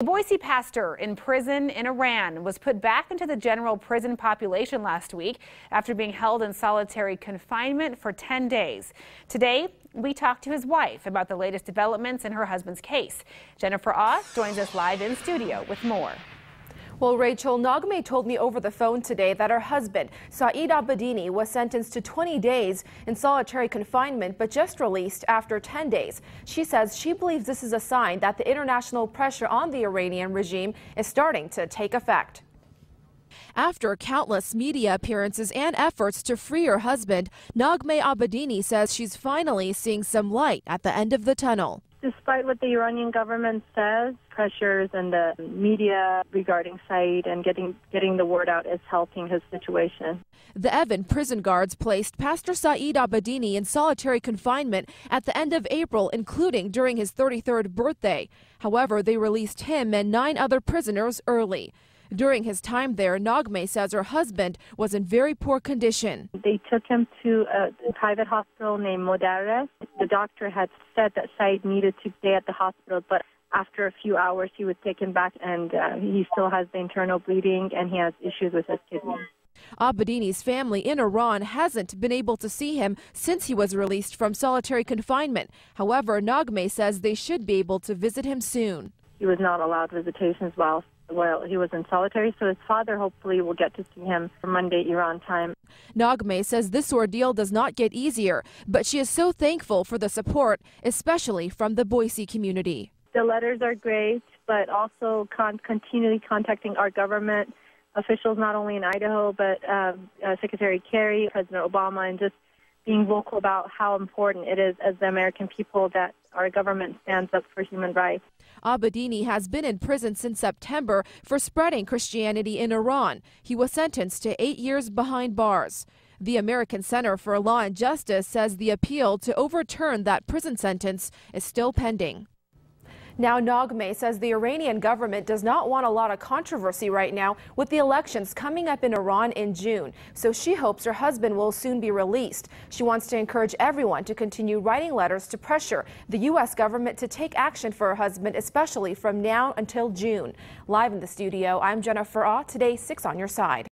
A Boise pastor in prison in Iran was put back into the general prison population last week after being held in solitary confinement for 10 days. Today, we talked to his wife about the latest developments in her husband's case. Jennifer Ah joins us live in studio with more. Well, Rachel, Naghmeh told me over the phone today that her husband, Saeed Abedini, was sentenced to 20 days in solitary confinement, but just released after 10 days. She says she believes this is a sign that the international pressure on the Iranian regime is starting to take effect. After countless media appearances and efforts to free her husband, Naghmeh Abedini says she's finally seeing some light at the end of the tunnel. Despite what the Iranian government says, pressures and the media regarding Saeed and getting the word out is helping his situation. The Evin prison guards placed Pastor Saeed Abedini in solitary confinement at the end of April, including during his 33rd birthday. However, they released him and 9 other prisoners early. During his time there, Naghmeh says her husband was in very poor condition. They took him to a private hospital named Modarres. The doctor had said that Saeed needed to stay at the hospital, but after a few hours he was taken back, and he still has the internal bleeding and he has issues with his kidney. Abedini's family in Iran hasn't been able to see him since he was released from solitary confinement. However, Naghmeh says they should be able to visit him soon. He was not allowed visitations while he was in solitary, so his father hopefully will get to see him for Monday, Iran time. Naghmeh says this ordeal does not get easier, but she is so thankful for the support, especially from the Boise community. The letters are great, but also continually contacting our government officials, not only in Idaho, but Secretary Kerry, President Obama, and just being vocal about how important it is as the American people that our government stands up for human rights. Abedini has been in prison since September for spreading Christianity in Iran. He was sentenced to 8 years behind bars. The American Center for Law and Justice says the appeal to overturn that prison sentence is still pending. Now, Naghmeh says the Iranian government does not want a lot of controversy right now with the elections coming up in Iran in June. So she hopes her husband will soon be released. She wants to encourage everyone to continue writing letters to pressure the U.S. government to take action for her husband, especially from now until June. Live in the studio, I'm Jennifer Ah, today 6 on your side.